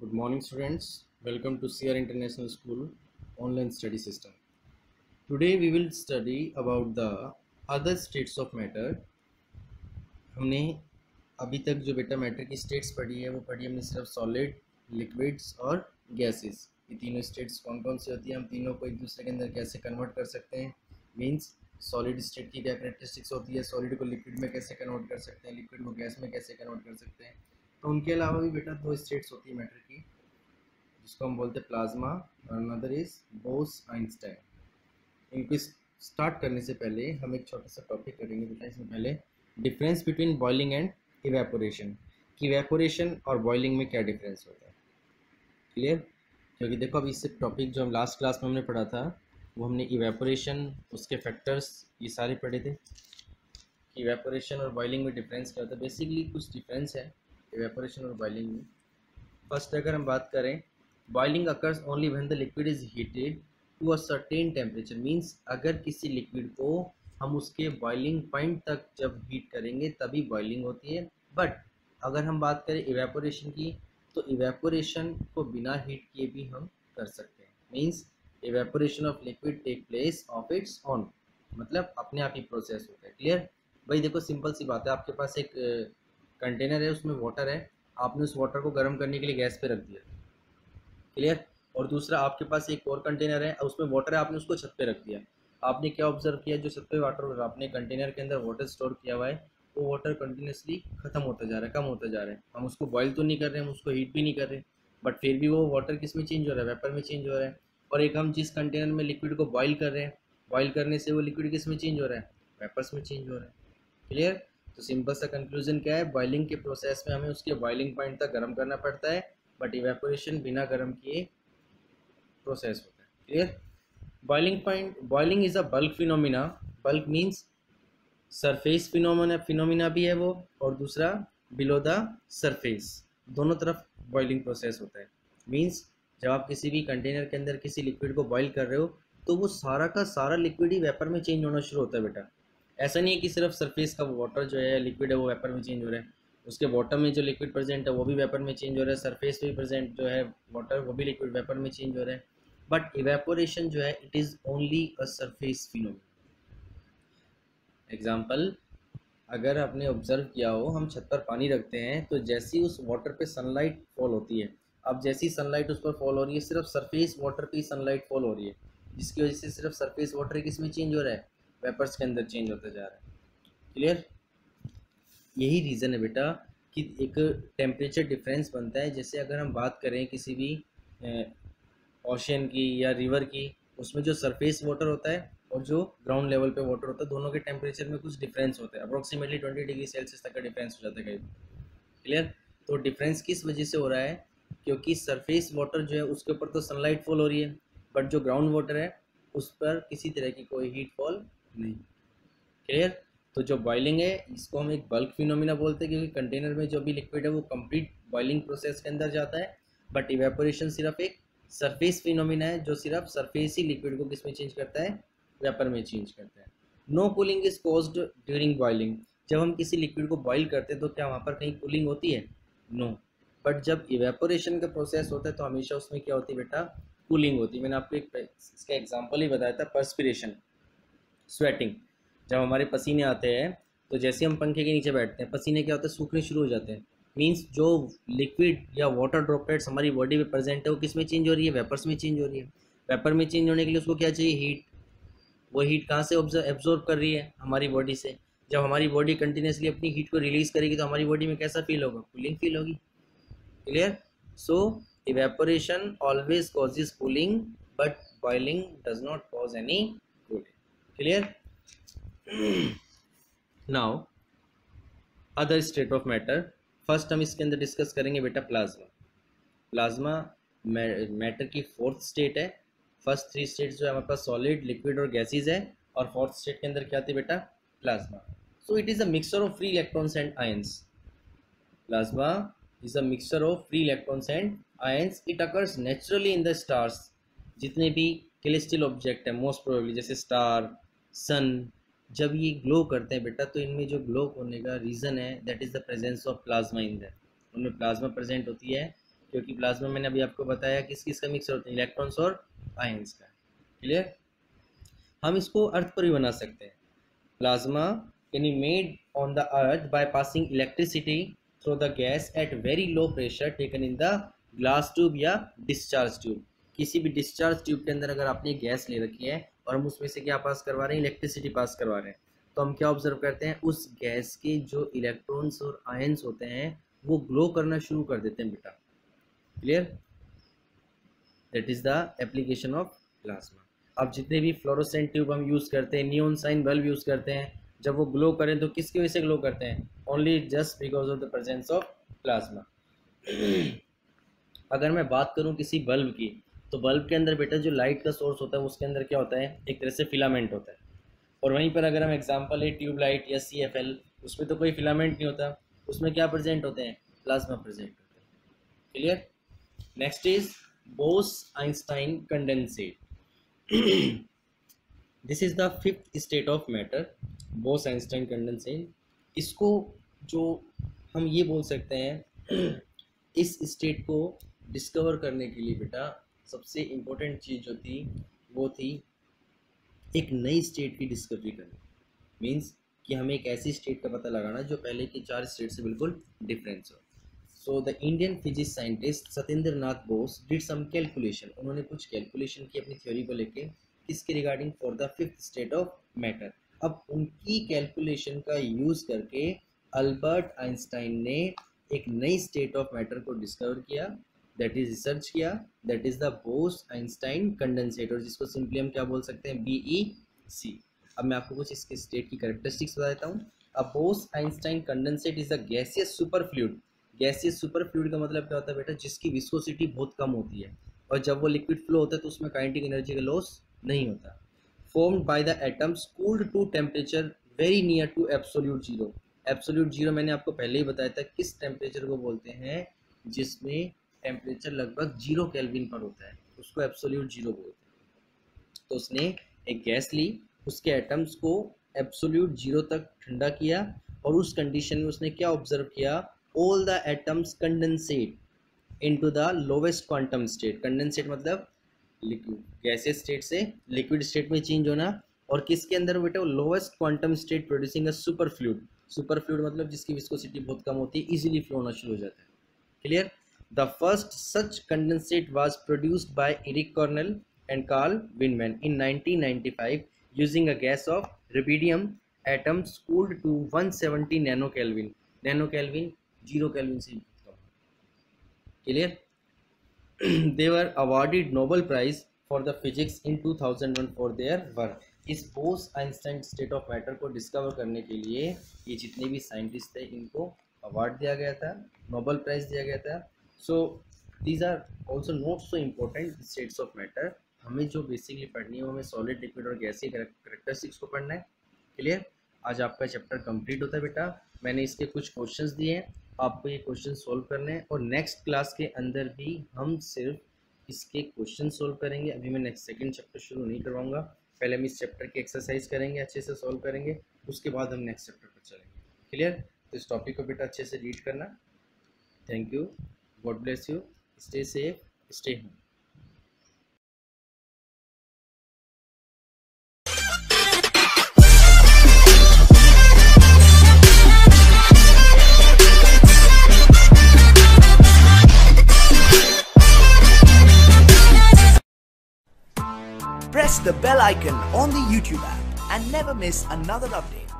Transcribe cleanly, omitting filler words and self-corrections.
Good morning, students. Welcome to CR International School online study system. Today we will study about the other states of matter. हमने अभी तक जो बेटा matter की states पढ़ी है वो पढ़ी हमने सिर्फ सॉलिड, लिक्विड्स और गैसेस। ये तीनों स्टेट्स कौन कौन सी होती है, हम तीनों को एक दूसरे के अंदर कैसे कन्वर्ट कर सकते हैं, मीन्स सॉलिड स्टेट की क्या कैरेक्टरिस्टिक्स होती है, सॉलिड को लिक्विड में कैसे कन्वर्ट कर सकते हैं, लिक्विड को गैस में कैसे कन्वर्ट कर सकते हैं। तो उनके अलावा भी बेटा दो स्टेट्स होती है मैटर की, जिसको हम बोलते हैं प्लाज्मा और अनदर इज बोस-आइंस्टाइन। इनको स्टार्ट करने से पहले हम एक छोटा सा टॉपिक करेंगे बेटा। इसमें पहले difference between boiling and evaporation, कि इवेपोरेशन और बॉइलिंग में क्या डिफरेंस होता है। क्लियर? क्योंकि देखो अभी इससे टॉपिक जो हम लास्ट क्लास में हमने पढ़ा था वो हमने इवेपोरेशन, उसके फैक्टर्स ये सारे पढ़े थे कि इवेपोरेशन और बॉइलिंग में डिफरेंस क्या होता है। बेसिकली कुछ डिफरेंस है इवेपोरेशन और बॉइलिंग में। फर्स्ट अगर हम बात करें, boiling occurs only when the liquid is heated to a certain temperature, means अगर किसी लिक्विड को हम उसके बॉइलिंग पॉइंट तक जब हीट करेंगे तभी बॉइलिंग होती है। बट अगर हम बात करें इवेपोरेशन की, तो इवेपोरेशन को बिना हीट किए भी हम कर सकते हैं। Means evaporation of liquid take place of its own, मतलब अपने आप ही प्रोसेस होता है। क्लियर भाई? देखो सिंपल सी बात है, आपके पास एक कंटेनर है, उसमें वाटर है, आपने उस वाटर को गर्म करने के लिए गैस पे रख दिया। क्लियर? और दूसरा आपके पास एक और कंटेनर है, उसमें वाटर है, आपने उसको छत पे रख दिया। आपने क्या ऑब्जर्व किया, जो छत पे वाटर आपने कंटेनर के अंदर वाटर स्टोर किया हुआ है वो वाटर कंटिन्यूसली खत्म होता जा रहा है, कम होता जा रहा है। हम उसको बॉयल तो नहीं कर रहे हैं, हम उसको हीट भी नहीं कर रहे, बट फिर भी वो वाटर किस में चेंज हो रहा है, वेपर में चेंज हो रहा है। और एक हम जिस कंटेनर में लिक्विड को बॉयल कर रहे हैं, बॉयल करने से वो लिक्विड किस में चेंज हो रहा है, वेपर्स में चेंज हो रहा है। क्लियर? तो सिंपल सा कंक्लूजन क्या है, बॉइलिंग के प्रोसेस में हमें उसके बॉइलिंग पॉइंट तक गर्म करना पड़ता है, बट इवेपोरेशन बिना गर्म किए प्रोसेस होता है। Clear? Boiling is a bulk phenomena. Bulk means surface phenomena भी है वो, और दूसरा बिलो द सरफेस, दोनों तरफ बॉइलिंग प्रोसेस होता है। मीन्स जब आप किसी भी कंटेनर के अंदर किसी लिक्विड को बॉईल कर रहे हो तो वो सारा का सारा लिक्विड ही वेपर में चेंज होना शुरू होता है बेटा। ऐसा नहीं है कि सिर्फ सरफेस का वाटर जो है लिक्विड है वो वेपर में चेंज हो रहा है, उसके बॉटम में जो लिक्विड प्रेजेंट है वो भी वेपर में चेंज हो रहा है, सरफेस पे भी प्रेजेंट जो है वाटर वो भी लिक्विड वेपर में चेंज हो रहा है। बट इवेपोरेशन जो है it is only a surface phenomena. Example, अगर आपने ऑब्जर्व किया हो, हम छत पर पानी रखते हैं तो जैसी उस वाटर पे सनलाइट फॉल होती है, अब जैसी सनलाइट उस पर फॉल हो रही है सिर्फ सरफेस वाटर पे सनलाइट फॉल हो रही है, जिसकी वजह से सिर्फ सरफेस वाटर किस में चेंज हो रहा है, वेपर्स के अंदर चेंज होता जा रहा है। क्लियर? यही रीज़न है बेटा कि एक टेम्परेचर डिफरेंस बनता है। जैसे अगर हम बात करें किसी भी ओशन की या रिवर की, उसमें जो सरफेस वाटर होता है और जो ग्राउंड लेवल पे वाटर होता है, दोनों के टेम्परेचर में कुछ डिफरेंस होता है, अप्रोक्सीमेटली 20 डिग्री सेल्सियस तक का डिफरेंस हो जाता है कहीं। क्लियर? तो डिफरेंस किस वजह से हो रहा है, क्योंकि सरफेस वाटर जो है उसके ऊपर तो सनलाइट फॉल हो रही है, बट जो ग्राउंड वाटर है उस पर किसी तरह की कोई हीट फॉल नहीं। क्लियर? तो जो बॉइलिंग है इसको हम एक बल्क फिनोमिना बोलते हैं, क्योंकि कंटेनर में जो भी लिक्विड है वो कंप्लीट बॉइलिंग प्रोसेस के अंदर जाता है। बट इवेपोरेशन सिर्फ एक सरफेस फिनोमिना है, जो सिर्फ सरफेस ही लिक्विड को किस में चेंज करता है, वेपर में चेंज करता है। No cooling is caused during boiling. जब हम किसी लिक्विड को बॉईल करते हैं तो क्या वहाँ पर कहीं कूलिंग होती है? नो। बट जब इवेपोरेशन का प्रोसेस होता है तो हमेशा उसमें क्या होती है बेटा, कूलिंग होती है। मैंने आपको एक इसका एग्जाम्पल ही बताया था, पर्सपिरेशन, स्वेटिंग। जब हमारे पसीने आते हैं तो जैसे हम पंखे के नीचे बैठते हैं, पसीने क्या होता है, सूखने शुरू हो जाते हैं। मीन्स जो लिक्विड या वाटर ड्रॉपलेट्स हमारी बॉडी में प्रेजेंट है वो किस में चेंज हो रही है, वेपर्स में चेंज हो रही है। वेपर में चेंज होने के लिए उसको क्या चाहिए, हीट। वो हीट कहाँ से एब्जॉर्ब कर रही है, हमारी बॉडी से। जब हमारी बॉडी कंटिन्यूसली अपनी हीट को रिलीज करेगी तो हमारी बॉडी में कैसा फील होगा, कूलिंग फील होगी। Clear? So evaporation always causes cooling, but boiling does not cause any cooling. Clear? Now other state of matter. First हम इसके अंदर डिस्कस करेंगे बेटा प्लाज्मा। प्लाज्मा मैटर की फोर्थ स्टेट है। फर्स्ट थ्री स्टेट्स जो है हमारे पास सॉलिड, लिक्विड और गैसेज है, और फोर्थ स्टेट के अंदर क्या आती है बेटा, plasma. So it is a mixture of free electrons and ions. Plasma is a mixture of free electrons and ions. It occurs naturally in the stars. जितने भी कैलेस्टियल ऑब्जेक्ट है मोस्ट प्रोबेबली, जैसे स्टार, सन, जब ये ग्लो करते हैं बेटा तो इनमें जो ग्लो होने का रीज़न है that is the presence of plasma in that. उनमें प्लाज्मा प्रेजेंट होती है क्योंकि प्लाज्मा मैंने अभी आपको बताया किस किस का मिक्सर होता है, इलेक्ट्रॉन्स और आयंस का। क्लियर? हम इसको अर्थ पर भी बना सकते हैं। Plasma can be made on the earth by passing electricity through the gas at very low pressure taken in the glass tube या डिस्चार्ज ट्यूब। किसी भी डिस्चार्ज ट्यूब के अंदर अगर आपने गैस ले रखी है और हम उसमें से क्या पास करवा रहे हैं, इलेक्ट्रिसिटी पास करवा रहे हैं, तो हम क्या ऑब्जर्व करते हैं, उस गैस के जो इलेक्ट्रॉन्स और आयंस होते हैं वो ग्लो करना शुरू कर देते हैं बेटा। Clear? That is the application of plasma. अब जितने भी फ्लोरोसेंट ट्यूब हम यूज़ करते हैं, नियॉन साइन बल्ब यूज़ करते हैं, जब वो ग्लो करें तो किसकी वजह से ग्लो करते हैं? Only just because of the presence of plasma. अगर मैं बात करूं किसी बल्ब की, तो बल्ब के अंदर बेटा जो लाइट का सोर्स होता है उसके अंदर क्या होता है, एक तरह से फिलामेंट होता है। और वहीं पर अगर हम एग्जांपल है ट्यूबलाइट या CFL, उसमें तो कोई फिलामेंट नहीं होता, उसमें क्या प्रेजेंट होते हैं, प्लाज्मा प्रेजेंट होते हैं। Clear? Next is Bose Einstein condensate. This is the fifth state of matter, Bose Einstein condensate. इसको जो हम ये बोल सकते हैं, इस स्टेट को डिस्कवर करने के लिए बेटा सबसे इम्पोर्टेंट चीज़ जो थी वो थी एक नई स्टेट की डिस्कवरी करनी। मीन्स कि हमें एक ऐसी स्टेट का पता लगाना जो पहले की 4 स्टेट से बिल्कुल डिफरेंस हो। So the Indian physics scientist Satyendra Nath Bose did some calculation. उन्होंने कुछ कैलकुलेशन की अपनी थ्योरी को लेके, किसके regarding, for the fifth state of matter. अब उनकी कैलकुलेशन का यूज़ करके अल्बर्ट आइंस्टाइन ने एक नई स्टेट ऑफ मैटर को डिस्कवर किया, दैट इज रिसर्च किया, दैट इज द बोस-आइंस्टाइन कंडेंसेट, और जिसको सिंपली हम क्या बोल सकते हैं, BEC। अब मैं आपको कुछ इसके स्टेट की कैरेक्टरिस्टिक्स बता देता हूँ। अब Bose Einstein condensate is a gaseous super fluid. Gaseous super fluid का मतलब क्या होता है बेटा, जिसकी विस्कोसिटी बहुत कम होती है और जब वो लिक्विड फ्लो होता है तो उसमें काइनेटिक एनर्जी का लॉस नहीं होता। Formed by the atoms cooled to temperature very near to absolute zero. Absolute zero मैंने आपको पहले ही बताया था किस टेम्परेचर को बोलते हैं, जिसमें टेम्परेचर लगभग 0 केल्विन पर होता है, उसको एब्सोल्यूट जीरो बोलते हैं। तो उसने एक गैस ली, उसके एटम्स को एब्सोल्यूट जीरो तक ठंडा किया और उस कंडीशन में उसने क्या ऑब्जर्व किया, all the atoms condensate into the lowest quantum state. Condensate मतलब लिक्विड, गैसियस स्टेट से लिक्विड स्टेट में चेंज होना, और किसके अंदर बेटा, lowest quantum state producing a super fluid. Super fluid मतलब जिसकी विस्कोसिटी बहुत कम होती है, इजीली फ्लो होना शुरू हो जाता है। Clear? The first such condensate was produced by Eric Cornell and Carl विंडमैन in 1995 using a gas of rubidium atoms cooled to 170 nano kelvin. Nano kelvin 0 kelvin से कम। Clear? They were awarded Nobel Prize for the Physics in 2001 for their work. इस बोस-आइंस्टाइन state of matter को discover करने के लिए ये जितने भी साइंटिस्ट थे इनको अवार्ड दिया गया था, नोबेल प्राइज दिया गया था। So these are also not so important states of matter. हमें जो बेसिकली पढ़नी है वो हमें सॉलिड, लिक्विड और गैसीय कैरेक्टरिस्टिक्स को पढ़ना है। क्लियर? आज आपका चैप्टर कंप्लीट होता है बेटा। मैंने इसके कुछ क्वेश्चंस दिए हैं, आपको ये क्वेश्चन सोल्व करने हैं और नेक्स्ट क्लास के अंदर भी हम सिर्फ इसके क्वेश्चन सोल्व करेंगे। अभी मैं नेक्स्ट सेकंड चैप्टर शुरू नहीं करवाऊंगा, पहले हम इस चैप्टर की एक्सरसाइज करेंगे, अच्छे से सोल्व करेंगे, उसके बाद हम नेक्स्ट चैप्टर पर चलेंगे। क्लियर? तो इस टॉपिक को बेटा अच्छे से रीड करना। Thank you, God bless you, stay safe, stay home. Press the bell icon on the YouTube app and never miss another update.